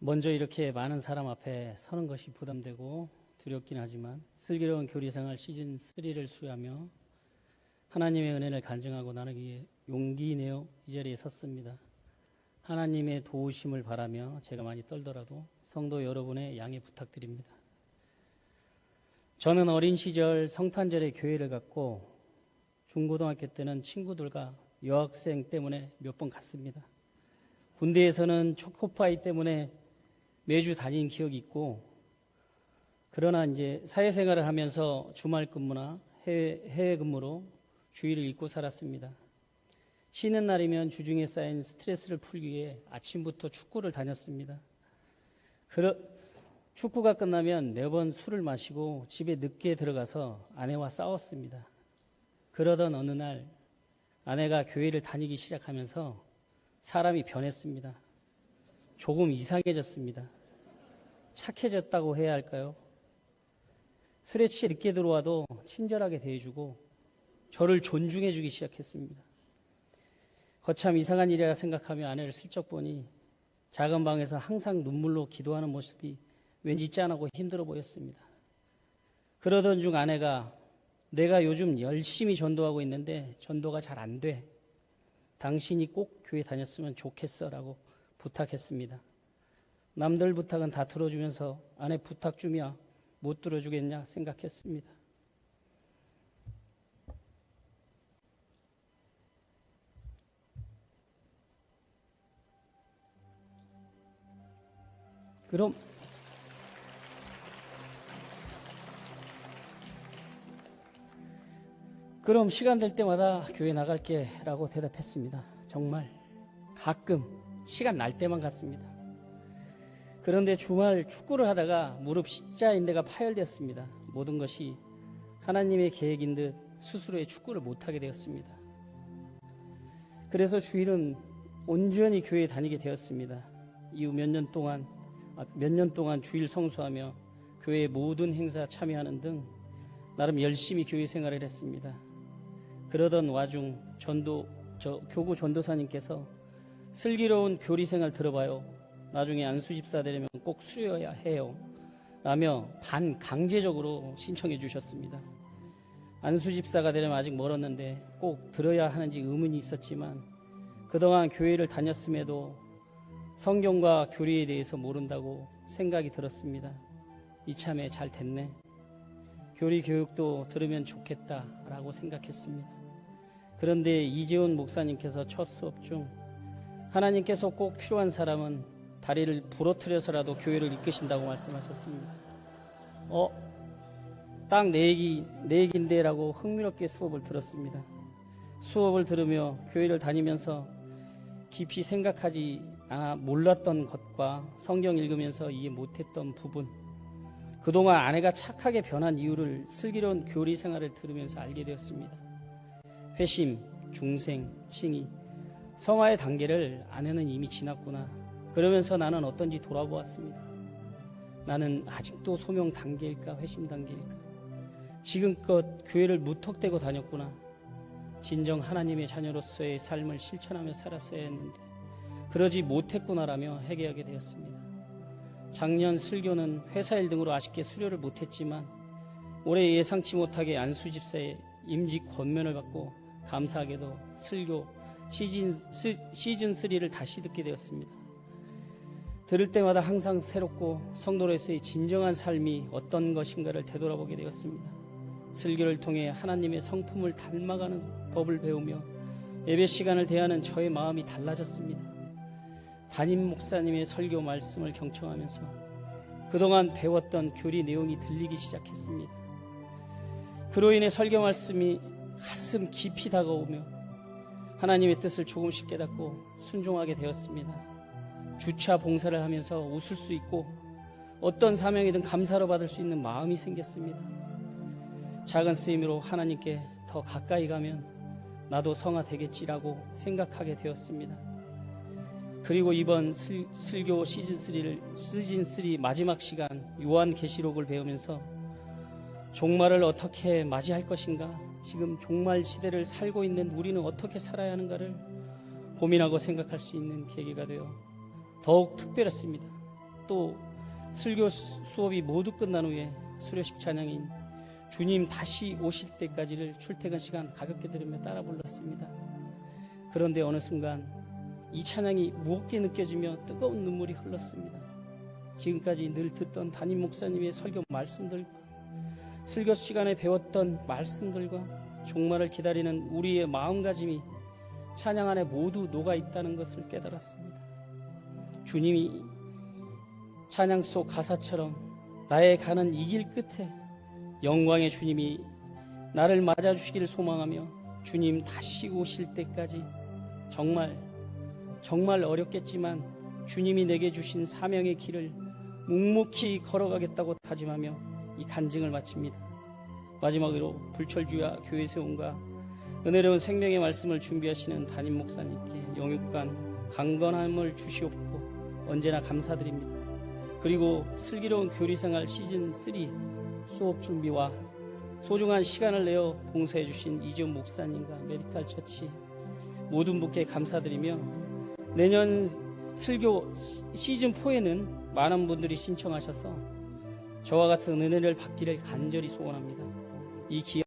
먼저 이렇게 많은 사람 앞에 서는 것이 부담되고 두렵긴 하지만 슬기로운 교리생활 시즌 3를 수료하며 하나님의 은혜를 간증하고 나누기에 용기 내어 이 자리에 섰습니다. 하나님의 도우심을 바라며 제가 많이 떨더라도 성도 여러분의 양해 부탁드립니다. 저는 어린 시절 성탄절에 교회를 갔고 중고등학교 때는 친구들과 여학생 때문에 몇 번 갔습니다. 군대에서는 초코파이 때문에 매주 다닌 기억이 있고, 그러나 이제 사회생활을 하면서 주말 근무나 해외 근무로 주일을 잊고 살았습니다. 쉬는 날이면 주중에 쌓인 스트레스를 풀기 위해 아침부터 축구를 다녔습니다. 축구가 끝나면 매번 술을 마시고 집에 늦게 들어가서 아내와 싸웠습니다. 그러던 어느 날 아내가 교회를 다니기 시작하면서 사람이 변했습니다. 조금 이상해졌습니다. 착해졌다고 해야 할까요? 술에 취해 늦게 들어와도 친절하게 대해주고 저를 존중해주기 시작했습니다. 거참 이상한 일이라 생각하며 아내를 슬쩍 보니 작은 방에서 항상 눈물로 기도하는 모습이 왠지 짠하고 힘들어 보였습니다. 그러던 중 아내가 내가 요즘 열심히 전도하고 있는데 전도가 잘 안 돼. 당신이 꼭 교회 다녔으면 좋겠어 라고 부탁했습니다. 남들 부탁은 다 들어주면서 아내 부탁 주면 못 들어주겠냐 생각했습니다. 그럼 시간 될 때마다 교회 나갈게 라고 대답했습니다. 정말 가끔 시간 날 때만 갔습니다. 그런데 주말 축구를 하다가 무릎 십자인대가 파열됐습니다. 모든 것이 하나님의 계획인 듯 스스로의 축구를 못하게 되었습니다. 그래서 주일은 온전히 교회에 다니게 되었습니다. 이후 몇 년 동안 주일 성수하며 교회의 모든 행사 참여하는 등 나름 열심히 교회 생활을 했습니다. 그러던 와중 교구 전도사님께서 슬기로운 교리 생활 들어봐요. 나중에 안수집사 되려면 꼭 수료해야 해요. 라며 반강제적으로 신청해 주셨습니다. 안수집사가 되려면 아직 멀었는데 꼭 들어야 하는지 의문이 있었지만 그동안 교회를 다녔음에도 성경과 교리에 대해서 모른다고 생각이 들었습니다. 이참에 잘 됐네. 교리 교육도 들으면 좋겠다라고 생각했습니다. 그런데 이재훈 목사님께서 첫 수업 중 하나님께서 꼭 필요한 사람은 다리를 부러뜨려서라도 교회를 이끄신다고 말씀하셨습니다. 딱 내 얘기인데 라고 흥미롭게 수업을 들었습니다. 수업을 들으며 교회를 다니면서 깊이 생각하지 않아 몰랐던 것과 성경 읽으면서 이해 못했던 부분, 그동안 아내가 착하게 변한 이유를 슬기로운 교리 생활을 들으면서 알게 되었습니다. 회심, 중생, 칭의, 성화의 단계를 아내는 이미 지났구나. 그러면서 나는 어떤지 돌아보았습니다. 나는 아직도 소명 단계일까 회심 단계일까. 지금껏 교회를 무턱대고 다녔구나. 진정 하나님의 자녀로서의 삶을 실천하며 살았어야 했는데 그러지 못했구나라며 회개하게 되었습니다. 작년 슬교는 회사 일 등으로 아쉽게 수료를 못했지만 올해 예상치 못하게 안수집사의 임직 권면을 받고 감사하게도 슬교 시즌 3를 다시 듣게 되었습니다. 들을 때마다 항상 새롭고 성도로서의 진정한 삶이 어떤 것인가를 되돌아보게 되었습니다. 슬교를 통해 하나님의 성품을 닮아가는 법을 배우며 예배 시간을 대하는 저의 마음이 달라졌습니다. 담임 목사님의 설교 말씀을 경청하면서 그동안 배웠던 교리 내용이 들리기 시작했습니다. 그로 인해 설교 말씀이 가슴 깊이 다가오며 하나님의 뜻을 조금씩 깨닫고 순종하게 되었습니다. 주차 봉사를 하면서 웃을 수 있고 어떤 사명이든 감사로 받을 수 있는 마음이 생겼습니다. 작은 쓰임으로 하나님께 더 가까이 가면 나도 성화 되겠지라고 생각하게 되었습니다. 그리고 이번 슬교 시즌 3 마지막 시간 요한계시록을 배우면서 종말을 어떻게 맞이할 것인가, 지금 종말 시대를 살고 있는 우리는 어떻게 살아야 하는가를 고민하고 생각할 수 있는 계기가 되어 더욱 특별했습니다. 또 설교 수업이 모두 끝난 후에 수료식 찬양인 주님 다시 오실 때까지를 출퇴근 시간 가볍게 들으며 따라 불렀습니다. 그런데 어느 순간 이 찬양이 무겁게 느껴지며 뜨거운 눈물이 흘렀습니다. 지금까지 늘 듣던 담임 목사님의 설교 말씀들과 설교 시간에 배웠던 말씀들과 종말을 기다리는 우리의 마음가짐이 찬양 안에 모두 녹아 있다는 것을 깨달았습니다. 주님이 찬양 속 가사처럼 나의 가는 이 길 끝에 영광의 주님이 나를 맞아주시기를 소망하며 주님 다시 오실 때까지 정말 어렵겠지만 주님이 내게 주신 사명의 길을 묵묵히 걸어가겠다고 다짐하며 이 간증을 마칩니다. 마지막으로 불철주야 교회 세움과 은혜로운 생명의 말씀을 준비하시는 담임 목사님께 영육간 강건함을 주시옵고 언제나 감사드립니다. 그리고 슬기로운 교리생활 시즌3 수업 준비와 소중한 시간을 내어 봉사해 주신 이지훈 목사님과 메디칼 처치 모든 분께 감사드리며 내년 설교 시즌4에는 많은 분들이 신청하셔서 저와 같은 은혜를 받기를 간절히 소원합니다. 이 기회